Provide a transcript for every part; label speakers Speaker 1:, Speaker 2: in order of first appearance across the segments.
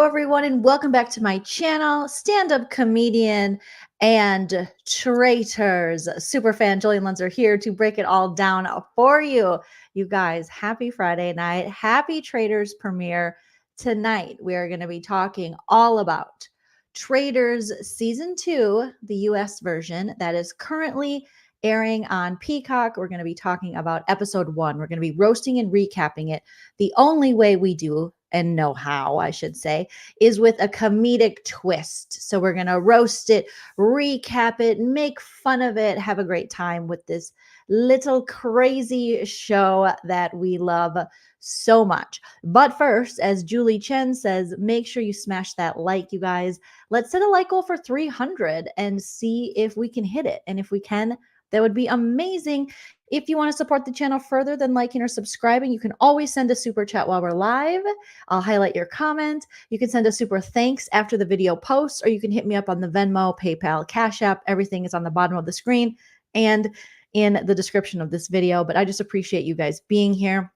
Speaker 1: everyone, and welcome back to my channel, stand-up comedian and traitors. Superfan Joleen Lunzer here to break it all down for you. You guys, happy Friday night. Happy Traitors premiere tonight. We are going to be talking all about Traitors Season 2, the US version that is currently airing on Peacock. We're going to be talking about episode 1. We're going to be roasting and recapping it the only way we do and know how, I should say, is with a comedic twist. So we're going to roast it, recap it, make fun of it, have a great time with this little crazy show that we love so much. But first, as Julie Chen says, make sure you smash that like, you guys. Let's set a like goal for 300 and see if we can hit it. And if we can, that would be amazing. If you want to support the channel further than liking or subscribing, you can always send a super chat while we're live. I'll highlight your comment. You can send a super thanks after the video posts, or you can hit me up on the Venmo, PayPal, Cash App. Everything is on the bottom of the screen and in the description of this video. But I just appreciate you guys being here.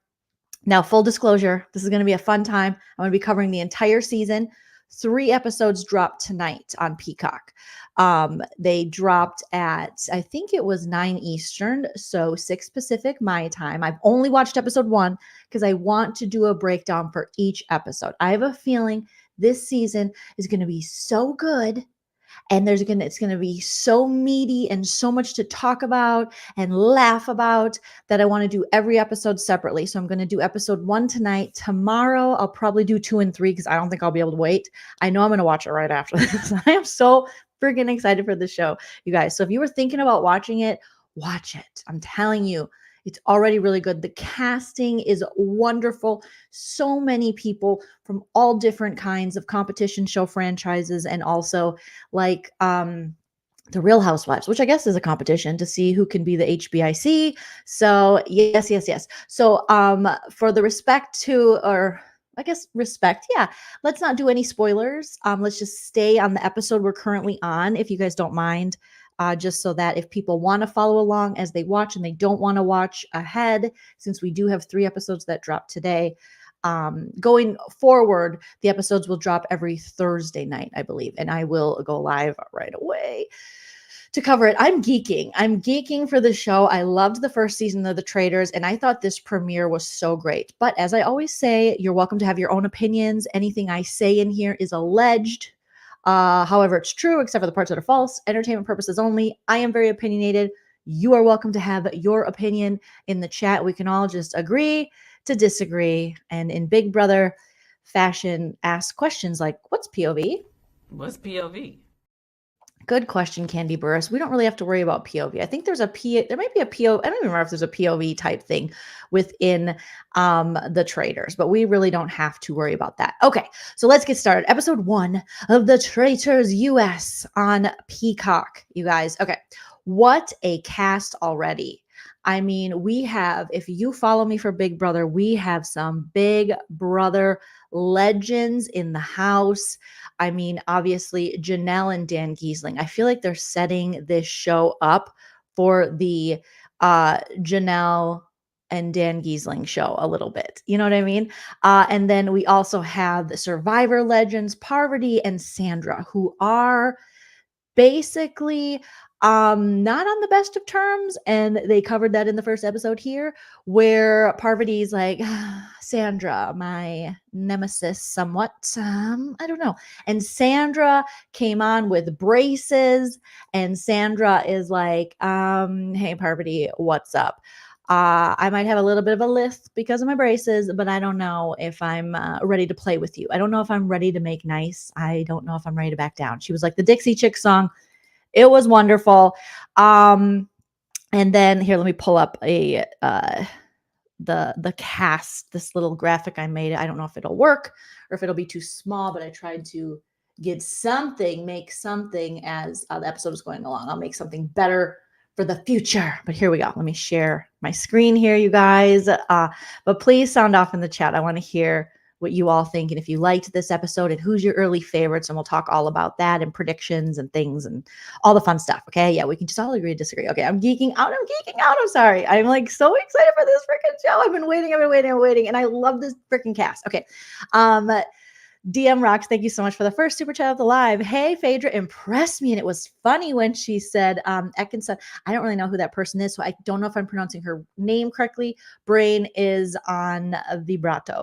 Speaker 1: Now, full disclosure, this is going to be a fun time. I'm going to be covering the entire season. 3 episodes dropped tonight on Peacock. They dropped at, I think it was 9 Eastern, so 6 Pacific my time. I've only watched episode 1 because I want to do a breakdown for each episode. I have a feeling this season is going to be so good, and it's going to be so meaty and so much to talk about and laugh about that I want to do every episode separately. So I'm going to do episode 1 tonight. Tomorrow, I'll probably do 2 and 3 because I don't think I'll be able to wait. I know I'm going to watch it right after this. I am so freaking excited for the show, you guys. So if you were thinking about watching it, watch it. I'm telling you, it's already really good. The casting is wonderful. So many people from all different kinds of competition show franchises, and also like the Real Housewives, which I guess is a competition to see who can be the HBIC. So yes. So for the respect to, or I guess respect, yeah, let's not do any spoilers. Let's just stay on the episode we're currently on, if you guys don't mind. Just so that if people want to follow along as they watch and they don't want to watch ahead, since we do have 3 episodes that drop today, going forward, the episodes will drop every Thursday night, I believe, and I will go live right away to cover it. I'm geeking for the show. I loved the first season of The Traitors, and I thought this premiere was so great. But as I always say, you're welcome to have your own opinions. Anything I say in here is alleged. However, it's true, except for the parts that are false. Entertainment purposes only. I am very opinionated. You are welcome to have your opinion in the chat. We can all just agree to disagree, and in Big Brother fashion, ask questions like, what's POV?
Speaker 2: What's POV?
Speaker 1: Good question, Candy Burris. We don't really have to worry about POV. I think there might be a POV. I don't even remember if there's a POV type thing within the Traitors, but we really don't have to worry about that. Okay, so let's get started. Episode 1 of the Traitors US on Peacock, you guys. Okay, what a cast already. I mean, we have, if you follow me for Big Brother, we have some Big Brother legends in the house. I mean, obviously, Janelle and Dan Giesling. I feel like they're setting this show up for the Janelle and Dan Giesling show a little bit. You know what I mean? And then we also have the Survivor legends, Parvati and Sandra, who are basically not on the best of terms, and they covered that in the first episode here, where Parvati's like, Sandra, my nemesis somewhat, I don't know. And Sandra came on with braces, and Sandra is like, hey Parvati, what's up? I might have a little bit of a lisp because of my braces, but I don't know if I'm ready to play with you. I don't know if I'm ready to make nice. I don't know if I'm ready to back down. She was like the Dixie Chick song. It was wonderful. And then here, let me pull up the cast, this little graphic I made. I don't know if it'll work or if it'll be too small, but I tried to make something as the episode is going along. I'll make something better for the future. But here we go. Let me share my screen here, you guys. But please sound off in the chat. I want to hear what you all think, and if you liked this episode, and who's your early favorites, and we'll talk all about that and predictions and things and all the fun stuff. Okay, yeah, we can just all agree to disagree. Okay, I'm geeking out. I'm sorry. I'm like so excited for this freaking show. I've been waiting, and I love this freaking cast. Okay, DM Rocks, thank you so much for the first super chat of the live. Hey, Phaedra impressed me, and it was funny when she said, Ekin I don't really know who that person is, so I don't know if I'm pronouncing her name correctly. Brain is on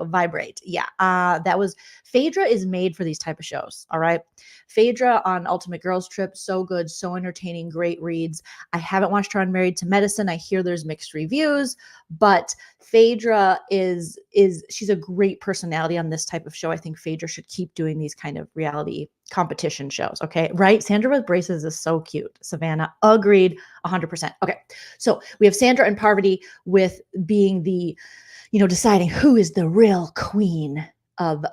Speaker 1: vibrate. Yeah, that was, Phaedra is made for these type of shows, all right? Phaedra on Ultimate Girls Trip, so good, so entertaining, great reads. I haven't watched her on Married to Medicine. I hear there's mixed reviews, but Phaedra she's a great personality on this type of show. I think Phaedra should keep doing these kind of reality competition shows. Okay. Right. Sandra with braces is so cute. Savannah agreed 100%. Okay. So we have Sandra and Parvati with being the, deciding who is the real queen of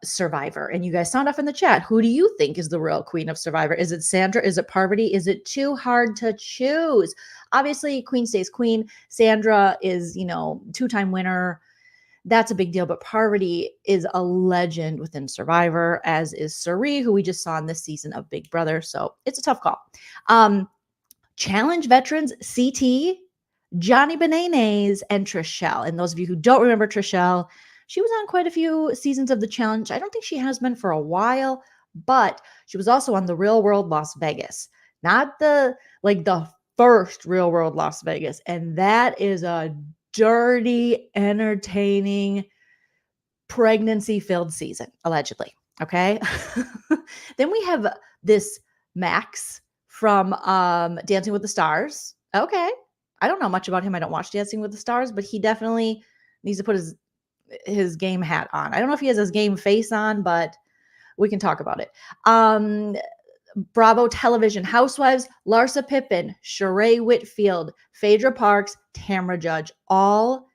Speaker 1: Survivor. And you guys sound off in the chat. Who do you think is the real queen of Survivor? Is it Sandra? Is it Parvati? Is it too hard to choose? Obviously, queen stays queen. Sandra is, two-time winner. That's a big deal. But Parvati is a legend within Survivor, as is Suri, who we just saw in this season of Big Brother. So it's a tough call. Challenge veterans, CT, Johnny Bananes, and Trishelle. And those of you who don't remember Trishelle, she was on quite a few seasons of the challenge. I don't think she has been for a while, but she was also on the Real World Las Vegas. Not the first Real World Las Vegas. And that is a dirty, entertaining, pregnancy-filled season, allegedly. Okay. Then we have this Max from Dancing with the Stars. Okay. I don't know much about him. I don't watch Dancing with the Stars, but he definitely needs to put his game hat on. I don't know if he has his game face on, but we can talk about it. Bravo Television Housewives, Larsa Pippen, Sheree Whitfield, Phaedra Parks, Tamra Judge, all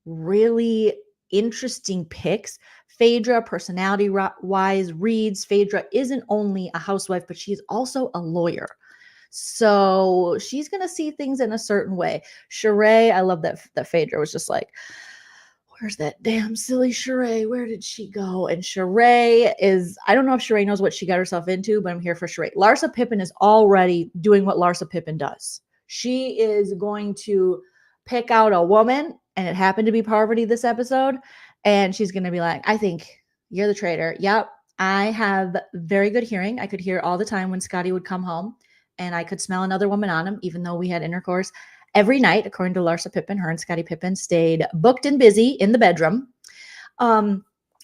Speaker 1: really interesting picks. Phaedra, personality-wise, reads. Phaedra isn't only a housewife, but she's also a lawyer. So she's going to see things in a certain way. Sheree, I love that Phaedra was just like, where's that damn silly Sheree? Where did she go? And Sheree I don't know if Sheree knows what she got herself into, but I'm here for Sheree. Larsa Pippen is already doing what Larsa Pippen does. She is going to pick out a woman, and it happened to be Parvati this episode, and she's going to be like, I think you're the traitor. Yep. I have very good hearing. I could hear all the time when Scotty would come home, and I could smell another woman on him, even though we had intercourse. Every night, according to Larsa Pippen, her and Scottie Pippen stayed booked and busy in the bedroom.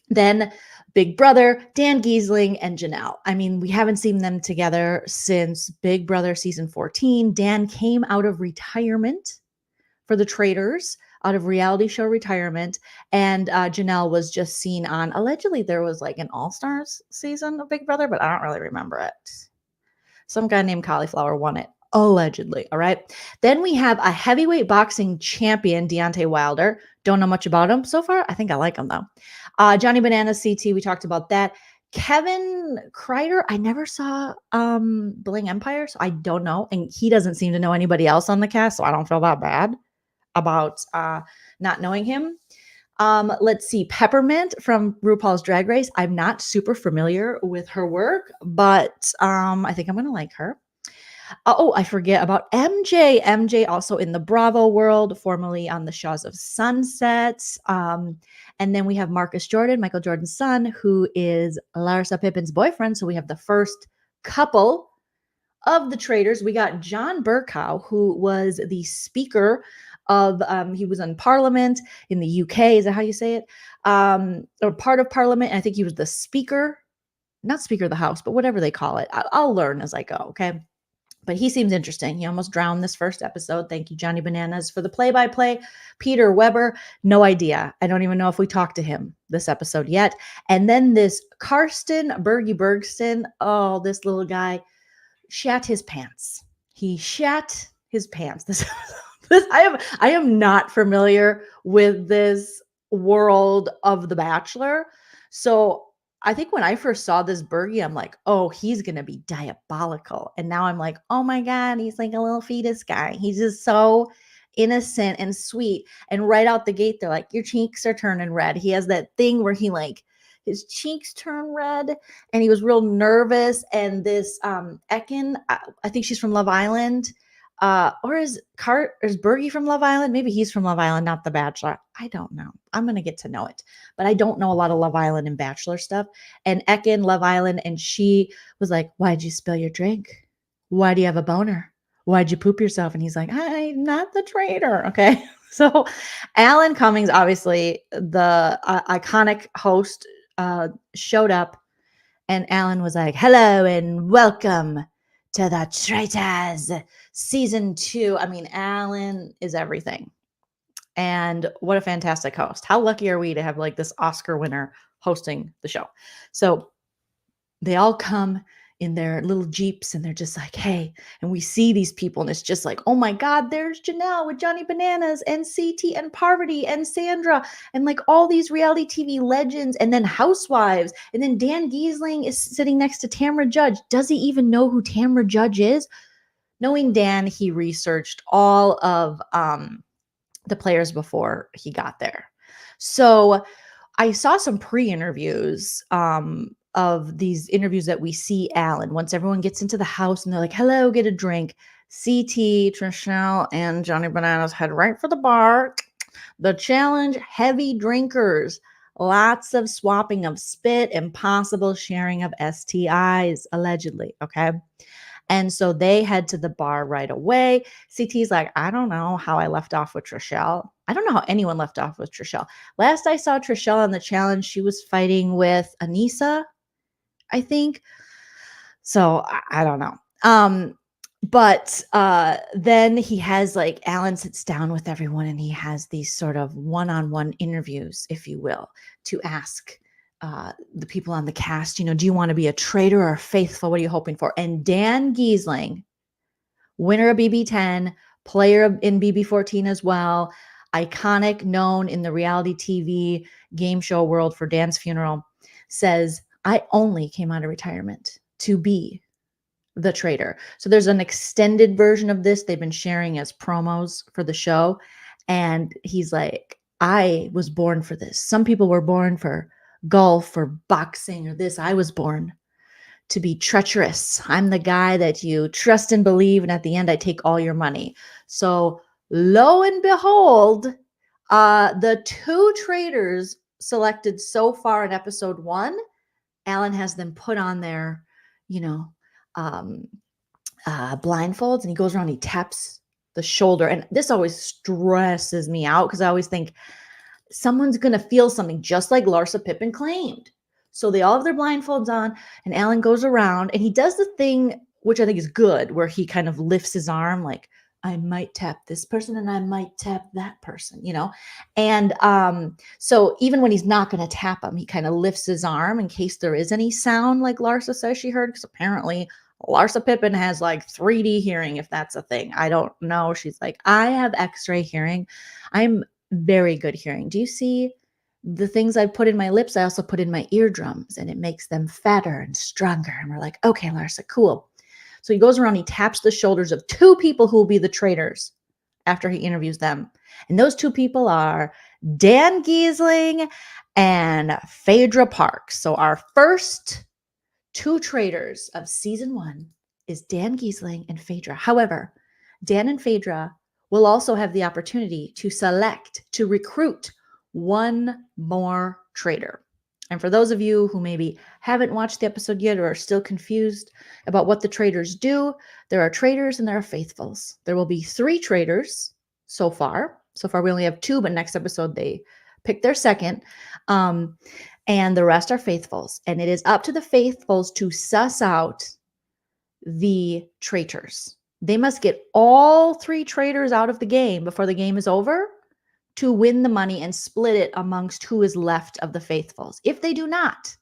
Speaker 1: Then Big Brother, Dan Giesling, and Janelle. I mean, we haven't seen them together since Big Brother season 14. Dan came out of retirement for the Traitors, out of reality show retirement. And Janelle was just seen on, allegedly there was like an All-Stars season of Big Brother, but I don't really remember it. Some guy named Cauliflower won it. Allegedly. All right. Then we have a heavyweight boxing champion, Deontay Wilder. Don't know much about him so far. I think I like him though. Johnny Bananas, CT. We talked about that. Kevin Kreider. I never saw Bling Empire, so I don't know. And he doesn't seem to know anybody else on the cast, so I don't feel that bad about not knowing him. Let's see. Peppermint from RuPaul's Drag Race. I'm not super familiar with her work, but I think I'm going to like her. Oh, I forget about MJ. MJ also in the Bravo world, formerly on the Shaws of Sunset. And then we have Marcus Jordan, Michael Jordan's son, who is Larsa Pippen's boyfriend. So we have the first couple of the Traitors. We got John Burkow, who was the speaker of, he was in Parliament in the UK. Is that how you say it? Or part of Parliament. And I think he was the speaker, not Speaker of the House, but whatever they call it. I'll learn as I go. Okay. But he seems interesting. He almost drowned this first episode. Thank you, Johnny Bananas, for the play-by-play. Peter Weber, no idea. I don't even know if we talked to him this episode yet. And then this Karsten Bergston, oh, this little guy shat his pants. He shat his pants. I am not familiar with this world of The Bachelor. So I think when I first saw this Bergie, I'm like, oh, he's going to be diabolical. And now I'm like, oh my God, he's like a little fetus guy. He's just so innocent and sweet. And right out the gate, they're like, your cheeks are turning red. He has that thing where he like, his cheeks turn red and he was real nervous. And this Ekin, I think she's from Love Island. Or is Bergie from Love Island? Maybe he's from Love Island, not The Bachelor. I don't know. I'm gonna get to know it, but I don't know a lot of Love Island and Bachelor stuff. And Ekin, Love Island, and she was like, "Why'd you spill your drink? Why do you have a boner? Why'd you poop yourself?" And he's like, "I'm not the traitor." Okay, so Alan Cummings, obviously the iconic host, showed up, and Alan was like, "Hello and welcome to the Traitors season 2." I mean, Alan is everything. And what a fantastic host. How lucky are we to have like this Oscar winner hosting the show? So they all come in their little Jeeps and they're just like, "Hey," and we see these people and it's just like, "Oh my God, there's Janelle with Johnny Bananas and CT and Parvati and Sandra and like all these reality TV legends and then housewives." And then Dan Giesling is sitting next to Tamra Judge. Does he even know who Tamra Judge is? Knowing Dan, he researched all of the players before he got there. So I saw some pre-interviews of these interviews that we see Alan once everyone gets into the house and they're like, "Hello, get a drink." CT, Trishelle, and Johnny Bananas head right for the bar. The challenge, heavy drinkers, lots of swapping of spit and possible sharing of STIs, allegedly. Okay. And so they head to the bar right away. CT's like, "I don't know how I left off with Trishelle. I don't know how anyone left off with Trishelle. Last I saw Trishelle on the challenge, she was fighting with Anissa, I think. So I don't know." But then he has like Alan sits down with everyone and he has these sort of one-on-one interviews, if you will, to ask the people on the cast, "Do you want to be a traitor or faithful? What are you hoping for?" And Dan Giesling, winner of BB10, player in BB14 as well, iconic, known in the reality TV game show world for Dan's Funeral, says, "I only came out of retirement to be the traitor." So there's an extended version of this they've been sharing as promos for the show. And he's like, "I was born for this. Some people were born for golf or boxing or this. I was born to be treacherous. I'm the guy that you trust and believe, and at the end, I take all your money." So lo and behold, the 2 traitors selected so far in episode 1, Alan has them put on their, you know, um, blindfolds, and he goes around, he taps the shoulder. And this always stresses me out because I always think someone's going to feel something, just like Larsa Pippen claimed. So they all have their blindfolds on, and Alan goes around and he does the thing, which I think is good, where he kind of lifts his arm like, "I might tap this person and I might tap that person. And so even when he's not going to tap him, he kind of lifts his arm in case there is any sound, like Larsa says she heard, because apparently Larsa Pippen has like 3D hearing, if that's a thing. I don't know. She's like, "I have X-ray hearing. I'm very good hearing. Do you see the things I put in my lips? I also put in my eardrums, and it makes them fatter and stronger." And we're like, "Okay, Larsa, cool." So he goes around, he taps the shoulders of 2 people who will be the traitors after he interviews them. And those 2 people are Dan Giesling and Phaedra Parks. So our first 2 traitors of season 1 is Dan Giesling and Phaedra. However, Dan and Phaedra will also have the opportunity to select, to recruit 1 more traitor. And for those of you who maybe haven't watched the episode yet or are still confused about what the traitors do, there are traitors and there are faithfuls. There will be 3 traitors so far. So far, we only have 2, but next episode they pick their second. And the rest are faithfuls. And it is up to the faithfuls to suss out the traitors. They must get all 3 traitors out of the game before the game is over to win the money and split it amongst who is left of the faithfuls. If they do not,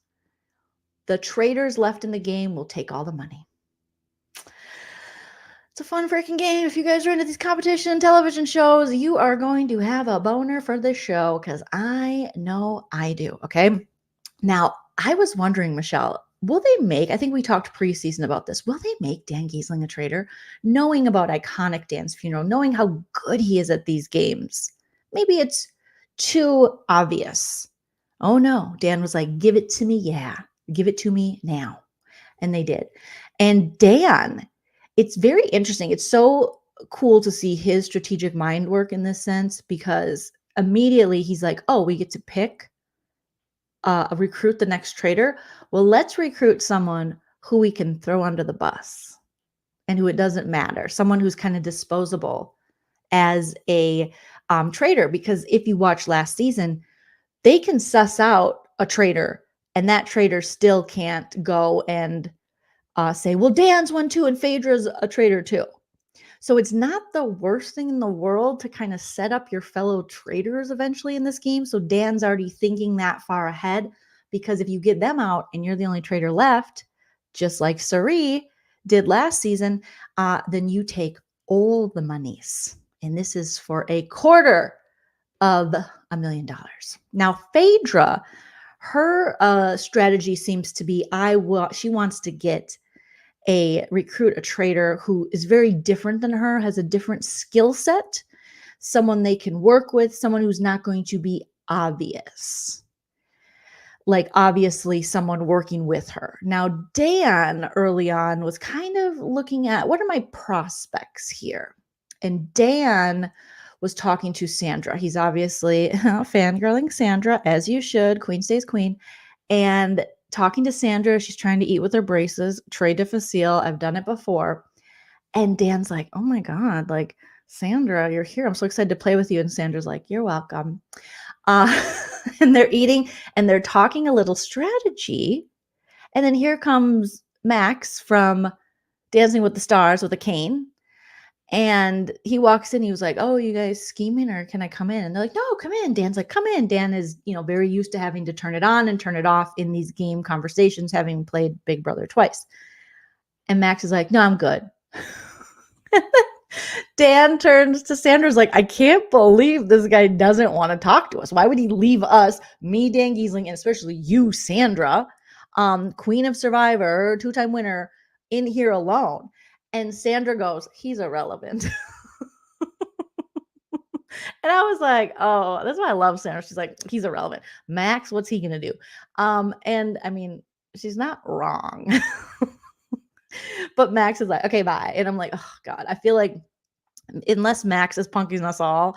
Speaker 1: the traitors left in the game will take all the money. It's a fun freaking game. If you guys are into these competition television shows, you are going to have a boner for this show, because I know I do. Okay. Now, I was wondering, Michelle, will they make, I think we talked preseason about this, will they make Dan Giesling a traitor? Knowing about iconic Dan's Funeral, knowing how good he is at these games. Maybe it's too obvious. Oh no, Dan was like, "Give it to me, yeah. Give it to me now." And they did. And Dan, it's very interesting. It's so cool to see his strategic mind work in this sense, because immediately he's like, oh, we get to pick recruit the next traitor. Well, let's recruit someone who we can throw under the bus and who it doesn't matter, someone who's kind of disposable as a traitor. Because if you watch last season, they can suss out a traitor, and that traitor still can't go and say, well, Dan's one too, and Phaedra's a traitor too. So it's not the worst thing in the world to kind of set up your fellow traitors eventually in this game. So Dan's already thinking that far ahead, because if you get them out and you're the only traitor left, just like Sari did last season, then you take all the monies. And this is for $250,000. Now, Phaedra, her strategy seems to be she wants to recruit a traitor who is very different than her, has a different skill set, someone they can work with, someone who's not going to be obvious. Like, obviously, someone working with her. Now, Dan early on was kind of looking at, what are my prospects here? And Dan was talking to Sandra. He's obviously fangirling Sandra, as you should. Queen stays queen. And talking to Sandra, she's trying to eat with her braces. Très difficile. I've done it before. And Dan's like, oh my God, like, Sandra, you're here. I'm so excited to play with you. And Sandra's like, you're welcome. And they're eating and they're talking a little strategy. And then here comes Max from Dancing with the Stars with a cane. And he walks in, he was like, oh, you guys scheming, or can I come in? And they're like, no, come in. Dan's like, come in. Dan is, very used to having to turn it on and turn it off in these game conversations, having played Big Brother twice. And Max is like, no, I'm good. Dan turns to Sandra's like, I can't believe this guy doesn't want to talk to us. Why would he leave us, me, Dan Giesling, and especially you, Sandra, Queen of Survivor, 2-time winner, in here alone? And Sandra goes, he's irrelevant. And I was like, oh, that's why I love Sandra. She's like, he's irrelevant. Max, what's he going to do? And I mean, she's not wrong. But Max is like, okay, bye. And I'm like, oh God, I feel like unless Max is punking us all,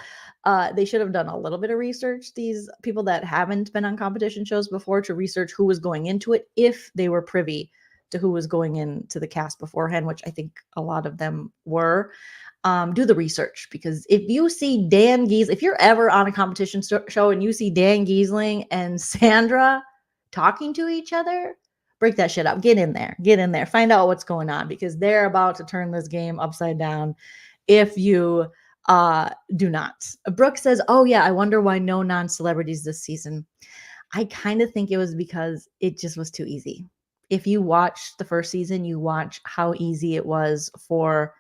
Speaker 1: they should have done a little bit of research, these people that haven't been on competition shows before, to research who was going into it, if they were privy to who was going into the cast beforehand, which I think a lot of them were. Do the research, because if you see Dan Giesling, if you're ever on a competition show and you see Dan Giesling and Sandra talking to each other, break that shit up. Get in there, find out what's going on, because they're about to turn this game upside down if you do not. Brooke says, oh yeah, I wonder why no non-celebrities this season. I kind of think it was because it just was too easy. If you watch the first season, you watch how easy it was for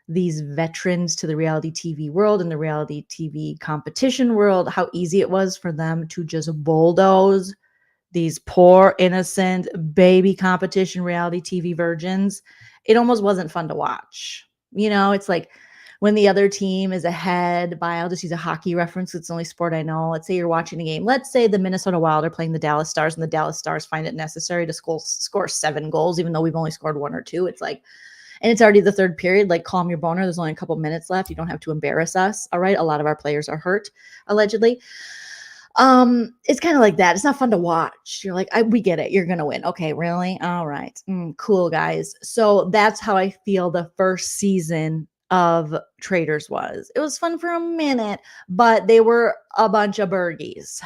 Speaker 1: these veterans to the reality TV world and the reality TV competition world, how easy it was for them to just bulldoze these poor, innocent baby competition reality TV virgins. It almost wasn't fun to watch. It's like when the other team is ahead by, I'll just use a hockey reference, it's the only sport I know. Let's say you're watching a game. Let's say the Minnesota Wild are playing the Dallas Stars, and the Dallas Stars find it necessary to score 7 goals, even though we've only scored 1 or 2. It's like, and it's already the third period. Like, calm your boner. There's only a couple minutes left. You don't have to embarrass us. All right. A lot of our players are hurt, allegedly. It's kind of like that. It's not fun to watch. You're like, we get it. You're going to win. Okay. Really? All right. Cool, guys. So that's how I feel the first season of Traitors was. It was fun for a minute, but they were a bunch of Bergies.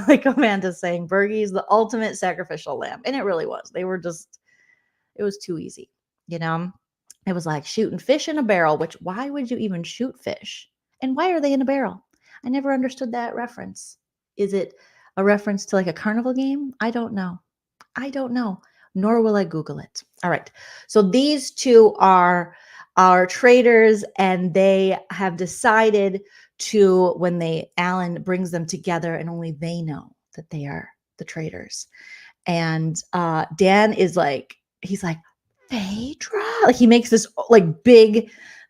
Speaker 1: Like Amanda's saying, Bergies, the ultimate sacrificial lamb. And it really was. It was too easy. It was like shooting fish in a barrel, which, why would you even shoot fish? And why are they in a barrel? I never understood that reference. Is it a reference to like a carnival game? I don't know. Nor will I Google it. All right. So these two are our traitors, and they have decided to, when Alan brings them together, and only they know that they are the traitors. And Dan is like, he's like, Phaedra? Like, he makes this like big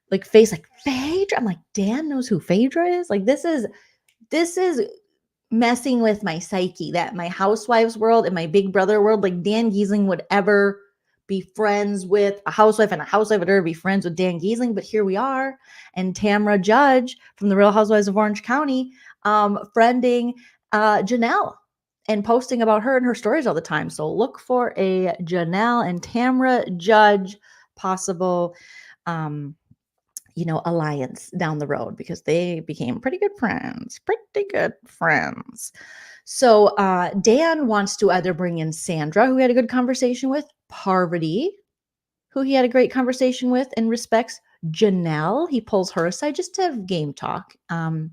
Speaker 1: like face, like, Phaedra? I'm like, Dan knows who Phaedra is? Like, this is messing with my psyche, that my housewives world and my Big Brother world, like, Dan Giesling would ever be friends with a housewife and a housewife would never be friends with Dan Giesling, but here we are. And Tamra Judge from the Real Housewives of Orange County, friending Janelle and posting about her and her stories all the time. So look for a Janelle and Tamra Judge possible alliance down the road because they became pretty good friends. So Dan wants to either bring in Sandra, who he had a good conversation with, Parvati, who he had a great conversation with and respects, Janelle. He pulls her aside just to have game talk. And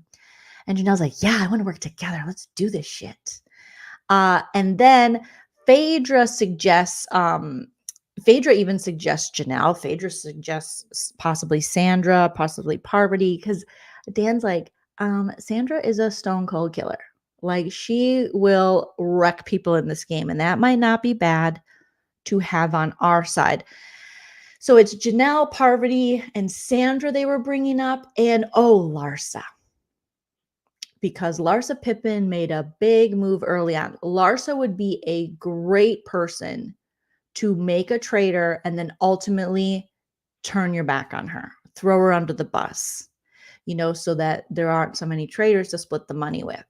Speaker 1: Janelle's like, yeah, I want to work together. Let's do this shit. And then Phaedra even suggests Janelle. Phaedra suggests possibly Sandra, possibly Parvati, because Dan's like, Sandra is a stone cold killer. Like, she will wreck people in this game, and that might not be bad to have on our side. So it's Janelle, Parvati, and Sandra they were bringing up, and Larsa. Because Larsa Pippen made a big move early on. Larsa would be a great person to make a traitor and then ultimately turn your back on her, throw her under the bus, so that there aren't so many traitors to split the money with.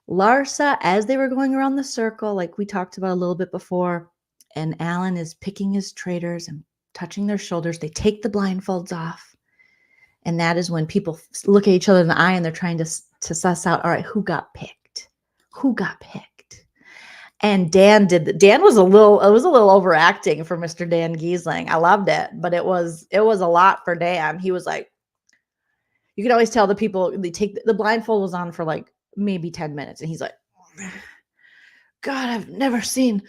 Speaker 1: Larsa, as they were going around the circle, like we talked about a little bit before, and Alan is picking his traitors and touching their shoulders, they take the blindfolds off. And that is when people look at each other in the eye and they're trying to suss out, all right, who got picked? And Dan was a little overacting for Mr. Dan Giesling. I loved it, but it was a lot for Dan. He was like, you could always tell the people, they take the blindfold was on for like maybe 10 minutes. And he's like, God, I've never seen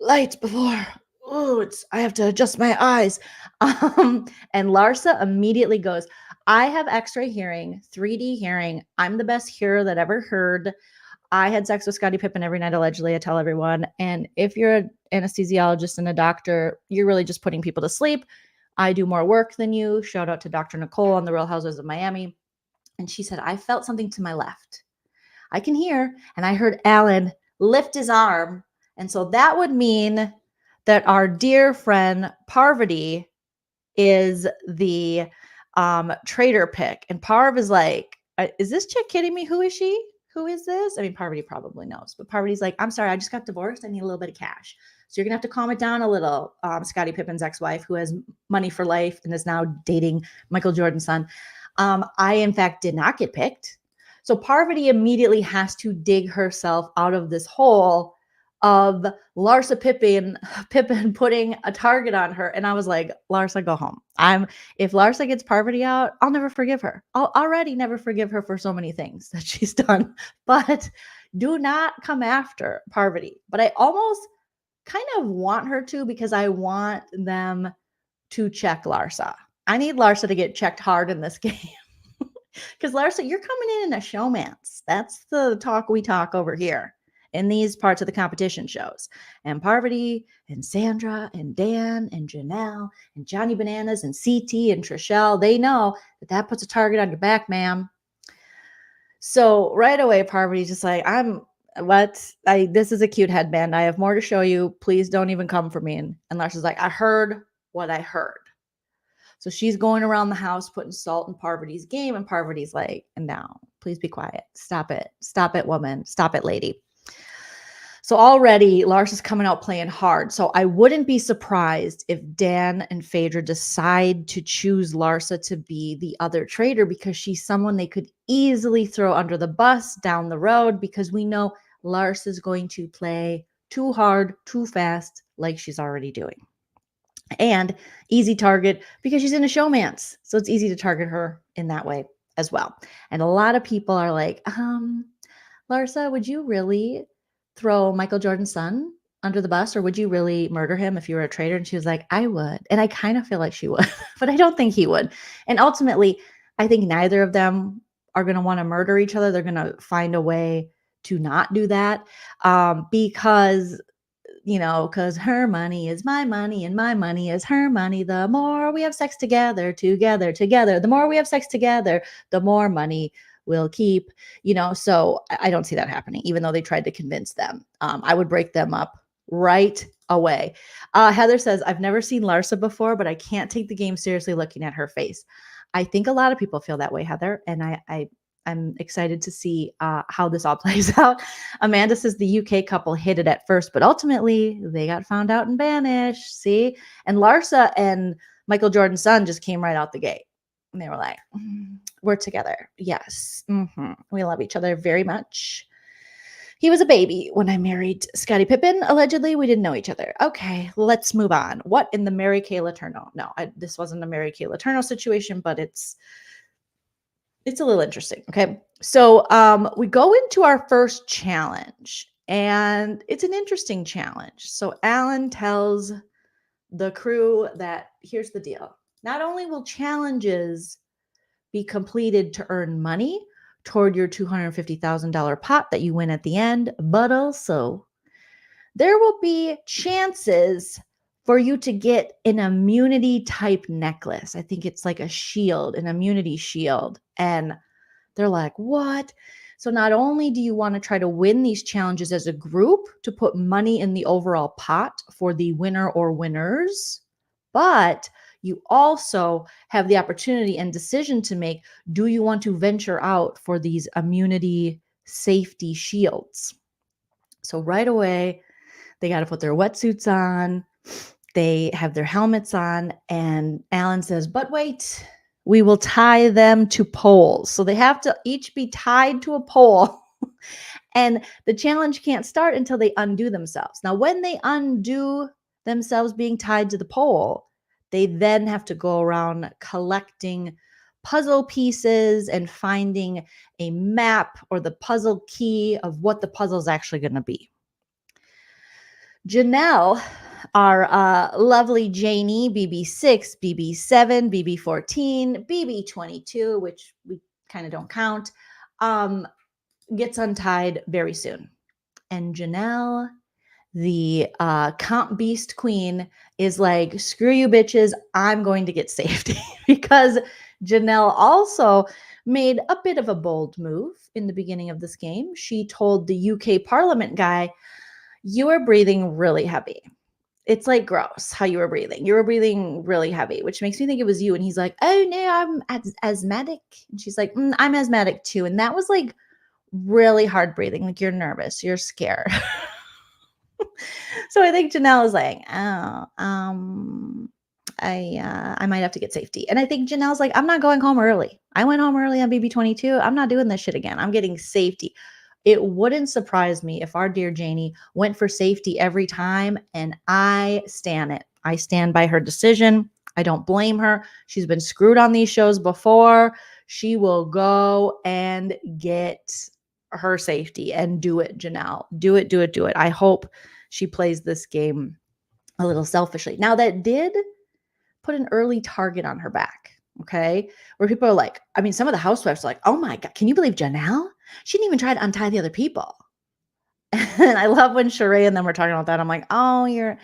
Speaker 1: lights before. Oh, I have to adjust my eyes. And Larsa immediately goes, I have X-ray hearing, 3D hearing. I'm the best hearer that ever heard. I had sex with Scottie Pippen every night, allegedly, I tell everyone. And if you're an anesthesiologist and a doctor, you're really just putting people to sleep. I do more work than you. Shout out to Dr. Nicole on the Real Housewives of Miami. And she said, I felt something to my left. I can hear. And I heard Alan lift his arm. And so that would mean that our dear friend Parvati is the traitor pick. And Parv is like, is this chick kidding me? Who is she? Who is this? I mean, Parvati probably knows, but Parvati's like, I'm sorry, I just got divorced. I need a little bit of cash. So you're going to have to calm it down a little. Scottie Pippen's ex-wife, who has money for life and is now dating Michael Jordan's son. I, in fact, did not get picked. So Parvati immediately has to dig herself out of this hole of Larsa Pippen putting a target on her. And I was like, Larsa, go home. If Larsa gets Parvati out, I'll never forgive her. I'll already never forgive her for so many things that she's done. But do not come after Parvati. But I almost kind of want her to, because I want them to check Larsa. I need Larsa to get checked hard in this game. Because Larsa, you're coming in a showmance. That's the talk we talk over here in these parts of the competition shows. And Parvati and Sandra and Dan and Janelle and Johnny Bananas and CT and Trishelle, they know that puts a target on your back, ma'am. So right away, Parvati's just like, this is a cute headband. I have more to show you. Please don't even come for me. And Larsa's like, I heard what I heard. So she's going around the house putting salt in Parvati's game. And Parvati's like, no, please be quiet. Stop it. Stop it, woman. Stop it, lady. So already Larsa's coming out playing hard. So I wouldn't be surprised if Dan and Phaedra decide to choose Larsa to be the other traitor, because she's someone they could easily throw under the bus down the road, because we know Larsa's going to play too hard, too fast, like she's already doing. And easy target because she's in a showmance. So it's easy to target her in that way as well. And a lot of people are like, Larsa, would you really throw Michael Jordan's son under the bus, or would you really murder him if you were a traitor? And she was like, I would. And I kind of feel like she would, but I don't think he would. And ultimately, I think neither of them are going to want to murder each other. They're going to find a way to not do that, because her money is my money and my money is her money. The more we have sex together, the more we have sex together, the more money we'll keep, so I don't see that happening, even though they tried to convince them. I would break them up right away. Heather says, I've never seen Larsa before, but I can't take the game seriously looking at her face. I think a lot of people feel that way, Heather, and I'm excited to see how this all plays out. Amanda says the UK couple hid it at first, but ultimately they got found out and banished. See? And Larsa and Michael Jordan's son just came right out the gate. And they were like, we're together. Yes. We love each other very much. He was a baby when I married Scottie Pippen. Allegedly, we didn't know each other. Okay, let's move on. What in the Mary Kay Letourneau? No, this wasn't a Mary Kay Letourneau situation, but it's a little interesting. Okay, so we go into our first challenge, and it's an interesting challenge. So Alan tells the crew that here's the deal. Not only will challenges be completed to earn money toward your $250,000 pot that you win at the end, but also there will be chances for you to get an immunity type necklace. I think it's like a shield, an immunity shield. And they're like, what? So not only do you want to try to win these challenges as a group to put money in the overall pot for the winner or winners, but you also have the opportunity and decision to make. Do you want to venture out for these immunity safety shields? So right away, they got to put their wetsuits on. They have their helmets on. And Alan says, but wait, we will tie them to poles. So they have to each be tied to a pole. And the challenge can't start until they undo themselves. Now, when they undo themselves being tied to the pole, they then have to go around collecting puzzle pieces and finding a map or the puzzle key of what the puzzle is actually going to be. Janelle, our lovely Janie, BB6, BB7, BB14, BB22, which we kind of don't count, gets untied very soon. And Janelle, the comp beast queen, is like, screw you bitches, I'm going to get safety. Because Janelle also made a bit of a bold move in the beginning of this game. She told the UK Parliament guy, you are breathing really heavy. It's like gross how you were breathing. You were breathing really heavy, which makes me think it was you. And he's like, oh no, I'm asthmatic. And she's like, I'm asthmatic too. And that was like really hard breathing. Like you're nervous, you're scared. So I think Janelle is like, oh, I might have to get safety. And I think Janelle's like, I'm not going home early. I went home early on BB22. I'm not doing this shit again. I'm getting safety. It wouldn't surprise me if our dear Janie went for safety every time, and I stand it. I stand by her decision. I don't blame her. She's been screwed on these shows before. She will go and get her safety and do it, Janelle. Do it, do it, do it. I hope she plays this game a little selfishly. Now, that did put an early target on her back, okay? Where people are like, I mean, some of the housewives are like, oh my God, can you believe Janelle? She didn't even try to untie the other people. And I love when Sheree and them were talking about that. I'm like, oh, you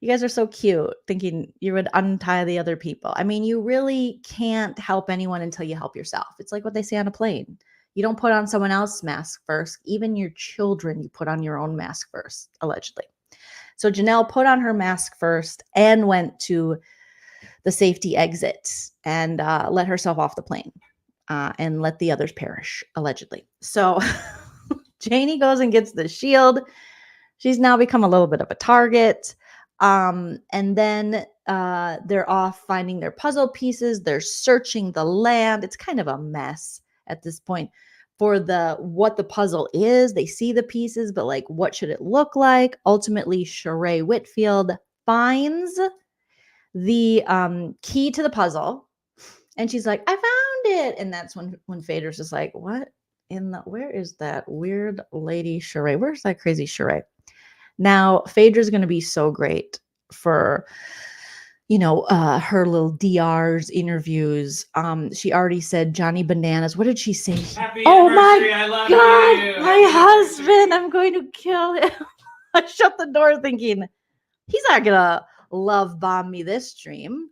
Speaker 1: guys are so cute, thinking you would untie the other people. I mean, you really can't help anyone until you help yourself. It's like what they say on a plane. You don't put on someone else's mask first. Even your children, you put on your own mask first, allegedly. So Janelle put on her mask first and went to the safety exit and let herself off the plane and let the others perish, allegedly. So Janie goes and gets the shield. She's now become a little bit of a target. And then they're off finding their puzzle pieces. They're searching the land. It's kind of a mess at this point for what the puzzle is. They see the pieces, but like, what should it look like? Ultimately, Sheree Whitfield finds the key to the puzzle, and she's like, I found it. And that's when Fader's just like, what where is that weird lady Sheree? Where's that crazy Sheree? Now, Phaedra's going to be so great for, her little DRs, interviews. She already said Johnny Bananas. What did she say?
Speaker 2: Happy anniversary. I love
Speaker 1: God,
Speaker 2: you.
Speaker 1: my husband, I'm going to kill him. I shut the door thinking, he's not going to love bomb me this stream.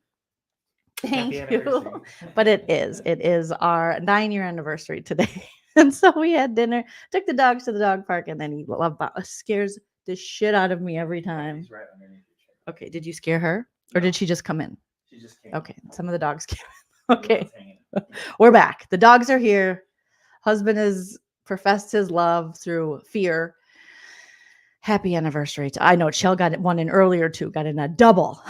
Speaker 1: Thank you. But it is our 9-year anniversary today. And so we had dinner, took the dogs to the dog park, and then he scares the shit out of me every time.
Speaker 2: He's right underneath your chair.
Speaker 1: Okay, did you scare her? Or
Speaker 2: No.
Speaker 1: did she just come in?
Speaker 2: She just came.
Speaker 1: Okay, some of the dogs came in. Okay,
Speaker 2: Everyone's hanging.
Speaker 1: we're back. The dogs are here. Husband has professed his love through fear. Happy anniversary. I know Chell got one in earlier too, got in a double.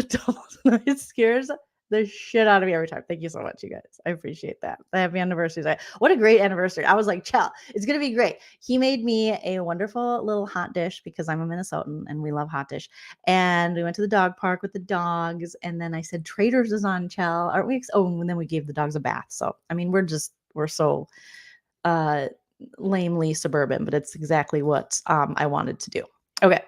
Speaker 1: Double. It scares the shit out of me every time. Thank you so much, you guys. I appreciate that. Happy anniversary. What a great anniversary. I was like, Chell, it's going to be great. He made me a wonderful little hot dish because I'm a Minnesotan and we love hot dish. And we went to the dog park with the dogs. And then I said, Traitors is on, Chell. Aren't we? Oh, and then we gave the dogs a bath. So, I mean, we're so lamely suburban, but it's exactly what I wanted to do. Okay.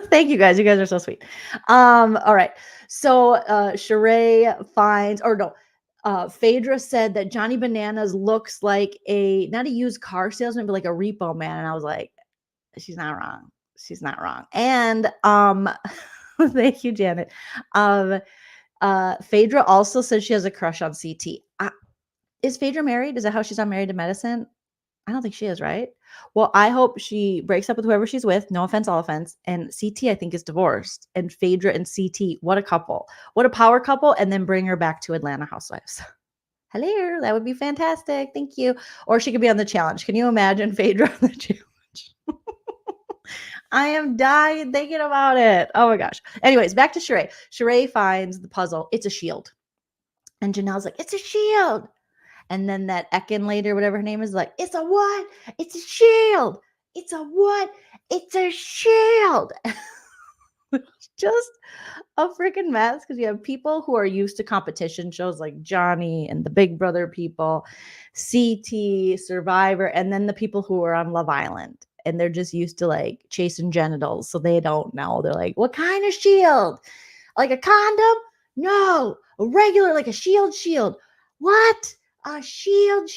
Speaker 1: Thank you guys. You guys are so sweet. All right. So Sheree finds, or no, Phaedra said that Johnny Bananas looks like not a used car salesman, but like a repo man. And I was like, she's not wrong. She's not wrong. And thank you, Janet. Phaedra also says she has a crush on CT. Is Phaedra married? Is that how she's on Married to Medicine? I don't think she is, right? Well, I hope she breaks up with whoever she's with. No offense, all offense. And CT, I think, is divorced. And Phaedra and CT, what a couple. What a power couple. And then bring her back to Atlanta Housewives. Hello, that would be fantastic. Thank you. Or she could be on the challenge. Can you imagine Phaedra on the challenge? I am dying thinking about it. Oh my gosh. Anyways, back to Sheree. Sheree finds the puzzle. It's a shield. And Janelle's like, it's a shield. And then that Ekin lady, or whatever her name is, like, it's a what? It's a shield. It's a what? It's a shield. Just a freaking mess because you have people who are used to competition shows like Johnny and the Big Brother people, CT, Survivor, and then the people who are on Love Island. And they're just used to like chasing genitals. So they don't know. They're like, what kind of shield? Like a condom? No. A regular, like a shield. What? A shield.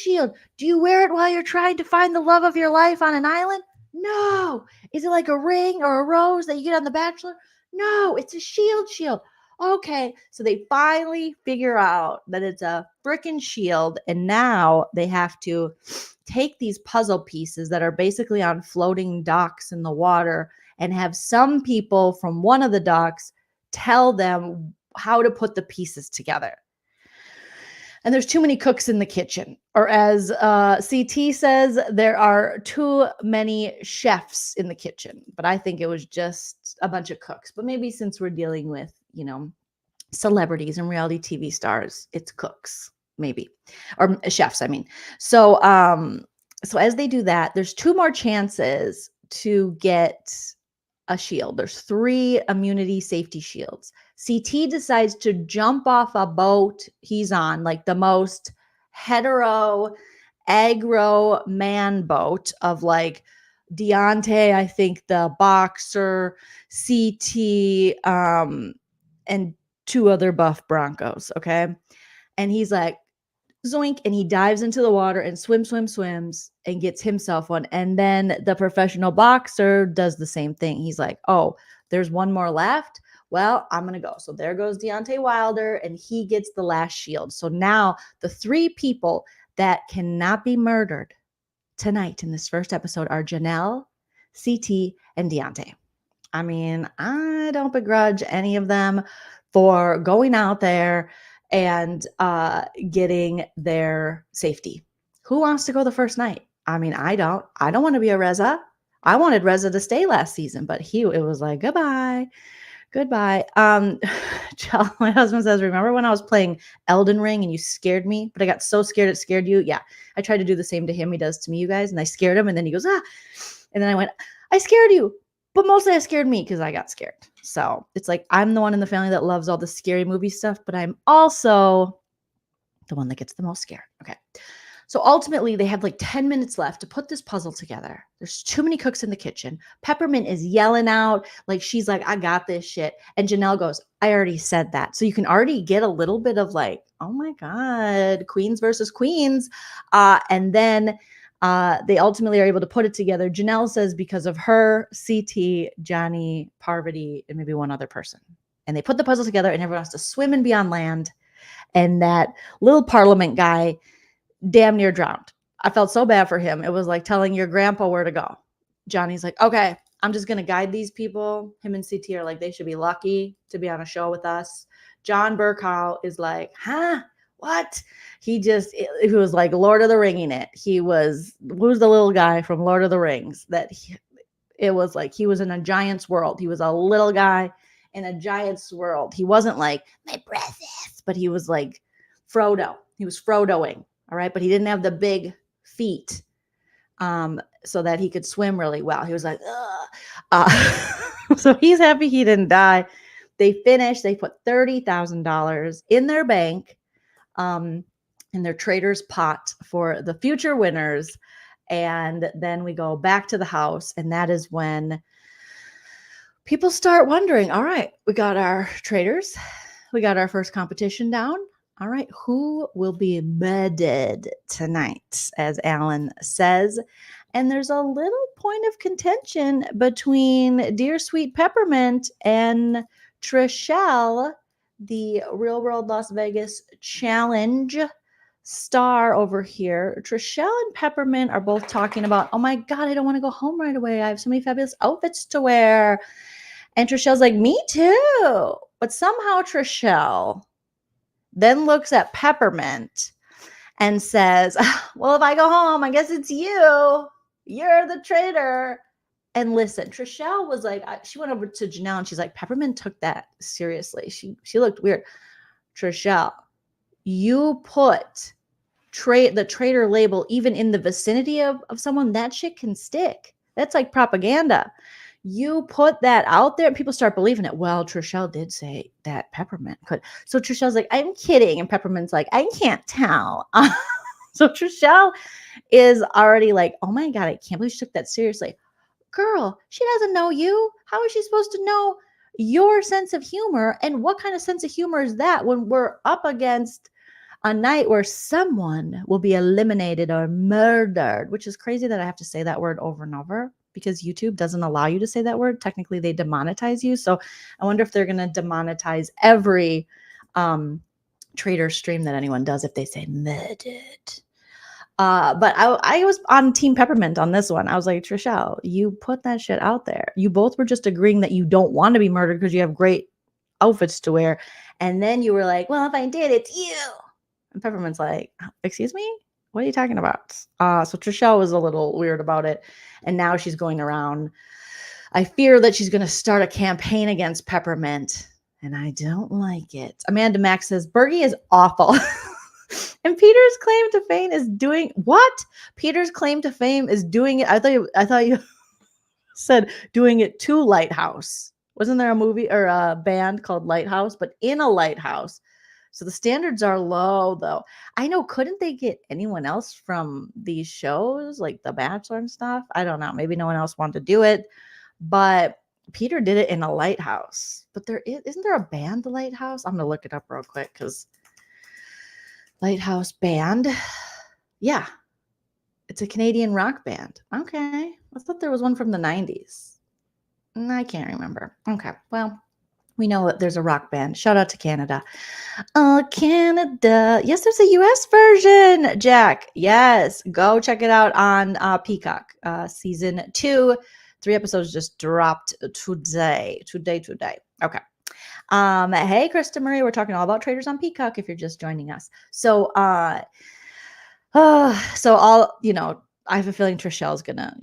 Speaker 1: Do you wear it while you're trying to find the love of your life on an island? No. Is it like a ring or a rose that you get on The Bachelor? No, it's a shield. Okay. So they finally figure out that it's a freaking shield. And now they have to take these puzzle pieces that are basically on floating docks in the water and have some people from one of the docks tell them how to put the pieces together. And there's too many cooks in the kitchen. Or as CT says, there are too many chefs in the kitchen. But I think it was just a bunch of cooks. But maybe since we're dealing with, celebrities and reality TV stars, it's cooks, maybe. Or chefs, I mean. So as they do that, there's 2 more chances to get a shield. There's 3 immunity safety shields. CT decides to jump off a boat he's on, like the most hetero, aggro man boat of like Deontay, I think the boxer, CT, and 2 other buff Broncos. Okay. And he's like, zoink, and he dives into the water and swims and gets himself one. And then the professional boxer does the same thing. He's like, oh, there's 1 more left. Well, I'm going to go. So there goes Deontay Wilder, and he gets the last shield. So now the 3 people that cannot be murdered tonight in this first episode are Janelle, CT, and Deontay. I mean, I don't begrudge any of them for going out there and getting their safety. Who wants to go the first night? I mean, I don't want to be a Reza. I wanted Reza to stay last season, but it was like, goodbye. My husband says, remember when I was playing Elden Ring and you scared me, but I got so scared it scared you? Yeah. I tried to do the same to him. He does to me, you guys. And I scared him. And then he goes, ah. And then I went, I scared you. But mostly I scared me because I got scared. So it's like I'm the one in the family that loves all the scary movie stuff, but I'm also the one that gets the most scared. Okay. So ultimately, they have like 10 minutes left to put this puzzle together. There's too many cooks in the kitchen. Peppermint is yelling out like she's like, I got this shit. And Janelle goes, I already said that. So you can already get a little bit of like, oh my God, queens versus queens. And then they ultimately are able to put it together. Janelle says because of her, CT, Johnny, Parvati, and maybe one other person. And they put the puzzle together and everyone has to swim and be on land. And that little parliament guy damn near drowned. I felt so bad for him. It was like telling your grandpa where to go. Johnny's like, okay, I'm just going to guide these people. Him and CT are like, they should be lucky to be on a show with us. John Burkow is like, huh? What? He was like Lord of the Ringing it. Who's the little guy from Lord of the Rings it was like he was in a giant's world. He was a little guy in a giant's world. He wasn't like, my precious, but he was like Frodo. He was Frodoing. All right. But he didn't have the big feet so that he could swim really well. He was like, so he's happy he didn't die. They finished. They put $30,000 in their bank, in their Traitors pot for the future winners. And then we go back to the house, and that is when people start wondering, all right, we got our Traitors. We got our first competition down. All right, who will be bedded tonight, as Alan says? And there's a little point of contention between Dear Sweet Peppermint and Trishelle, the Real World Las Vegas Challenge star over here. Trishelle and Peppermint are both talking about, oh my God, I don't want to go home right away. I have so many fabulous outfits to wear. And Trishelle's like, me too. But somehow Trishelle then looks at Peppermint and says, well, if I go home, I guess it's you. You're the traitor. And listen, Trishelle was like, she went over to Janelle and she's like, Peppermint took that seriously. She looked weird. Trishelle, you put the traitor label even in the vicinity of someone, that shit can stick. That's like propaganda. You put that out there and people start believing it. Well, Trishelle did say that Peppermint could. So Trishelle's like, I'm kidding. And Peppermint's like, I can't tell. So Trishelle is already like, oh my God, I can't believe she took that seriously. Girl, she doesn't know you. How is she supposed to know your sense of humor? And what kind of sense of humor is that when we're up against a night where someone will be eliminated or murdered, which is crazy that I have to say that word over and over because YouTube doesn't allow you to say that word. Technically, they demonetize you. So I wonder if they're going to demonetize every traitor stream that anyone does if they say murdered. But I was on Team Peppermint on this one. I was like, Trishelle, you put that shit out there. You both were just agreeing that you don't want to be murdered because you have great outfits to wear. And then you were like, well, if I did, it's you. And Peppermint's like, excuse me? What are you talking about? So Trishelle was a little weird about it. And now she's going around. I fear that she's going to start a campaign against Peppermint. And I don't like it. Amanda Mack says, Bergie is awful. And Peter's claim to fame is doing what? Peter's claim to fame is doing it. I thought you said doing it to Lighthouse. Wasn't there a movie or a band called Lighthouse, but in a lighthouse? So the standards are low, though. I know, couldn't they get anyone else from these shows, like The Bachelor and stuff? I don't know. Maybe no one else wanted to do it. But Peter did it in a lighthouse. But isn't there a band, The Lighthouse? I'm going to look it up real quick because Lighthouse band. Yeah. It's a Canadian rock band. Okay. I thought there was one from the 90s. I can't remember. Okay. Well, we know that there's a rock band. Shout out to Canada. Canada. Yes, there's a US version, Jack. Yes. Go check it out on Peacock. Season 2. 3 episodes just dropped today. Okay. Hey, Krista Marie. We're talking all about Traitors on Peacock if you're just joining us. So, I have a feeling Trishelle's gonna,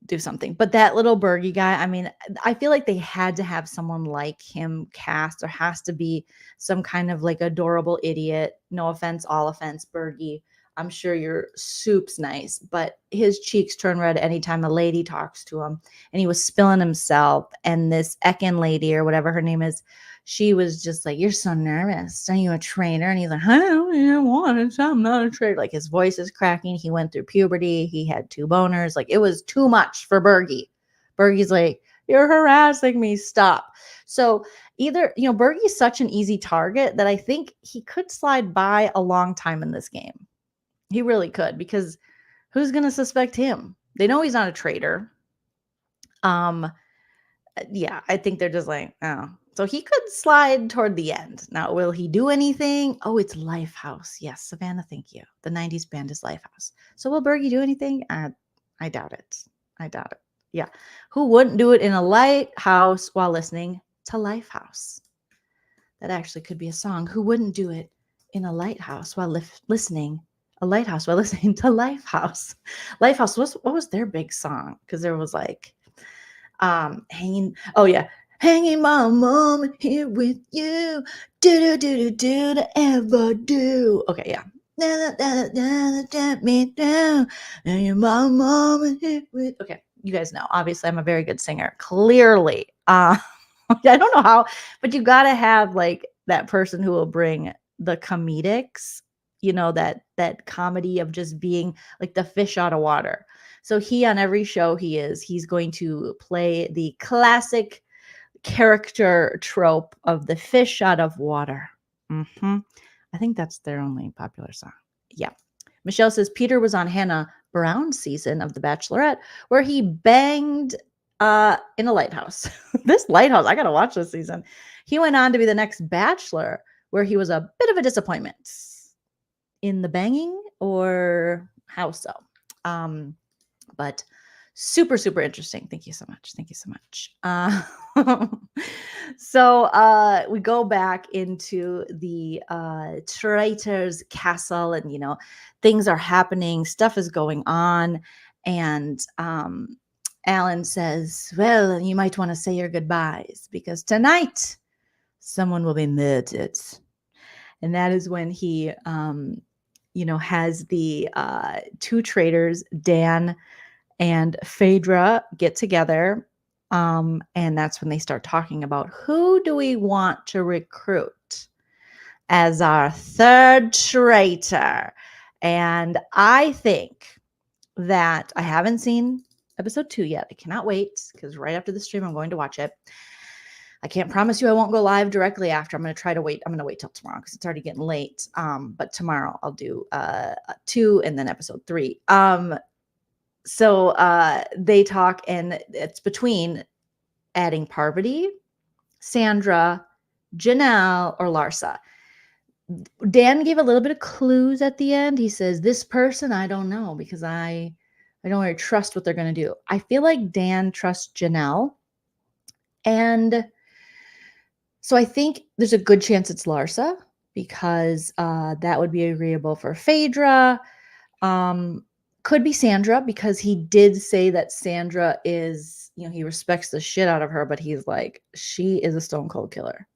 Speaker 1: do something. But that little Bergie guy, I mean, I feel like they had to have someone like him cast. There has to be some kind of like adorable idiot. No offense, all offense, Bergie. I'm sure your soup's nice, but his cheeks turn red anytime a lady talks to him. And he was spilling himself. And this Ekin lady or whatever her name is, she was just like, you're so nervous. Are you a traitor? And he's like, I don't want it. I'm not a traitor. Like his voice is cracking. He went through puberty. He had 2 boners. Like it was too much for Bergie. Bergie's like, you're harassing me. Stop. So either, Bergie's such an easy target that I think he could slide by a long time in this game. He really could, because who's going to suspect him? They know he's not a traitor. Yeah, I think they're just like, oh. So he could slide toward the end. Now, will he do anything? Oh, it's Lifehouse. Yes, Savannah, thank you. The 90s band is Lifehouse. So will Bergie do anything? I doubt it. Yeah. Who wouldn't do it in a lighthouse while listening to Lifehouse? That actually could be a song. Who wouldn't do it in a lighthouse while listening? A lighthouse while listening to Lifehouse. Lifehouse was what was their big song? Because there was like hanging. Oh yeah, hanging my mom here with you. Do do do do do to ever do. Okay, yeah. Me down, and your mom here with. Okay, you guys know. Obviously, I'm a very good singer. Clearly, I don't know how, but you got to have like that person who will bring the comedics, that comedy of just being like the fish out of water. So he on every show he's going to play the classic character trope of the fish out of water. I think that's their only popular song. Yeah. Michelle says Peter was on Hannah Brown's season of The Bachelorette where he banged in a lighthouse. This lighthouse, I gotta watch this season. He went on to be the next Bachelor where he was a bit of a disappointment in the banging or how so. But super, super interesting. Thank you so much. Thank you so much. So we go back into the Traitors castle, and things are happening, stuff is going on, and Alan says, well, you might want to say your goodbyes because tonight someone will be murdered. And that is when he has the two traitors, Dan and Phaedra, get together. And that's when they start talking about who do we want to recruit as our third traitor. And I think that I haven't seen episode 2 yet. I cannot wait because right after the stream, I'm going to watch it. I can't promise you I won't go live directly after. I'm going to try to wait. I'm going to wait till tomorrow because it's already getting late. But tomorrow I'll do 2 and then episode 3. So they talk, and it's between adding Parvati, Sandra, Janelle, or Larsa. Dan gave a little bit of clues at the end. He says, this person, I don't know because I don't really trust what they're going to do. I feel like Dan trusts Janelle. And so I think there's a good chance it's Larsa because that would be agreeable for Phaedra. Could be Sandra because he did say that Sandra is, he respects the shit out of her, but he's like, she is a stone cold killer.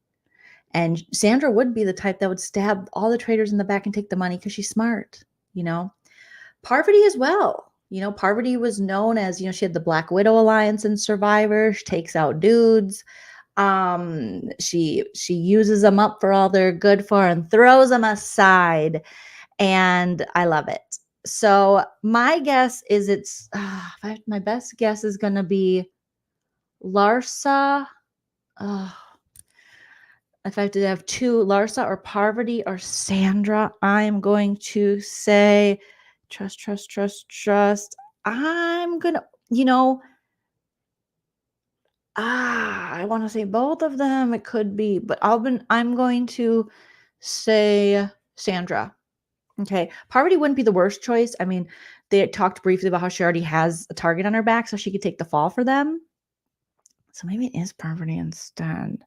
Speaker 1: And Sandra would be the type that would stab all the traitors in the back and take the money because she's smart, Parvati as well. Parvati was known as, she had the Black Widow Alliance in Survivor. She takes out dudes. She uses them up for all they're good for and throws them aside. And I love it. So my guess is my best guess is going to be Larsa. If I have to have 2, Larsa or Parvati or Sandra, I'm going to say trust. I'm going to, I want to say both of them. It could be, but I'm going to say Sandra. Okay. Parvati wouldn't be the worst choice. I mean, they talked briefly about how she already has a target on her back, so she could take the fall for them. So maybe it is Parvati instead.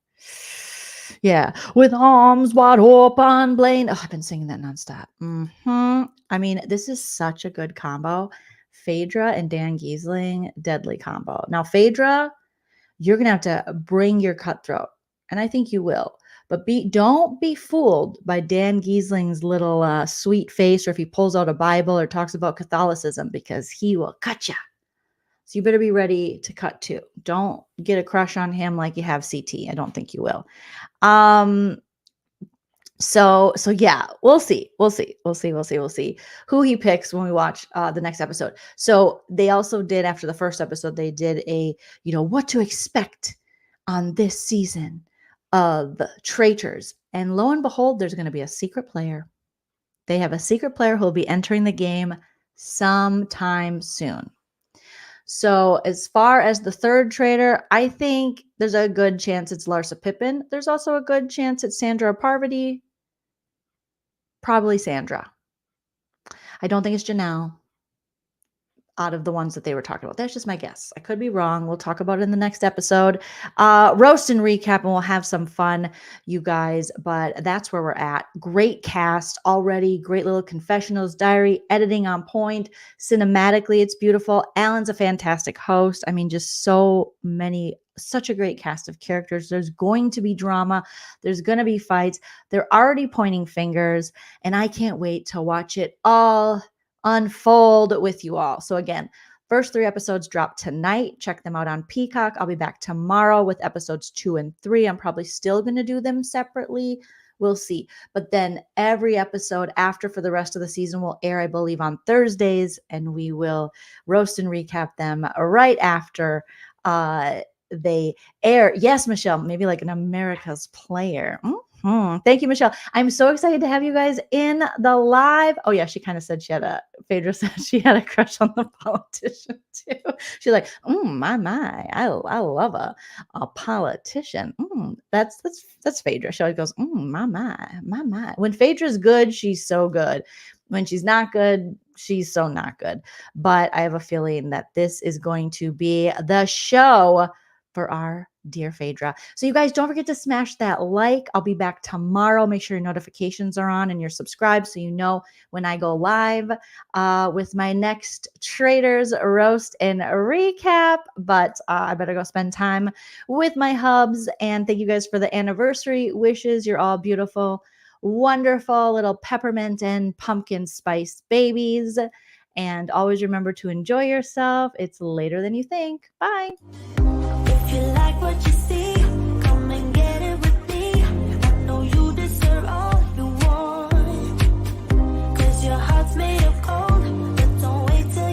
Speaker 1: Yeah. With arms wide open, Blaine. Oh, I've been singing that nonstop. I mean, this is such a good combo. Phaedra and Dan Giesling, deadly combo. Now, Phaedra, you're going to have to bring your cutthroat. And I think you will. But don't be fooled by Dan Giesling's little sweet face, or if he pulls out a Bible or talks about Catholicism, because he will cut you. So you better be ready to cut too. Don't get a crush on him like you have CT. I don't think you will. So yeah, we'll see who he picks when we watch the next episode. So they also did, after the first episode, they did a, what to expect on this season of Traitors. And lo and behold, there's going to be a secret player. They have a secret player who will be entering the game sometime soon. So as far as the third traitor, I think there's a good chance it's Larsa Pippen. There's also a good chance it's Sandra or Parvati. Probably Sandra. I don't think it's Janelle. out of the ones that they were talking about. That's just my guess. I could be wrong. We'll talk about it in the next episode. Roast and recap, and we'll have some fun, you guys. But that's where we're at. Great cast already. Great little confessionals diary, editing on point. Cinematically, it's beautiful. Alan's a fantastic host. I mean, just such a great cast of characters. There's going to be drama. There's going to be fights. They're already pointing fingers, and I can't wait to watch it all unfold with you all. So again, first 3 episodes drop tonight. Check them out on Peacock. I'll be back tomorrow with episodes 2 and 3. I'm probably still going to do them separately. We'll see. But then every episode after for the rest of the season will air, I believe, on Thursdays, and we will roast and recap them right after they air. Yes, Michelle, maybe like an America's Player. Thank you, Michelle. I'm so excited to have you guys in the live. Oh yeah, she kind of said Phaedra said she had a crush on the politician too. She's like, my, I love a politician. That's Phaedra. She always goes, my. When Phaedra's good, she's so good. When she's not good, she's so not good. But I have a feeling that this is going to be the show for our dear Phaedra. So you guys don't forget to smash that like. I'll be back tomorrow. Make sure your notifications are on and you're subscribed so you know when I go live with my next Traitors roast and recap. But I better go spend time with my hubs. And thank you guys for the anniversary wishes. You're all beautiful, wonderful little peppermint and pumpkin spice babies. And always remember to enjoy yourself. It's later than you think. Bye.
Speaker 3: If you like what you see.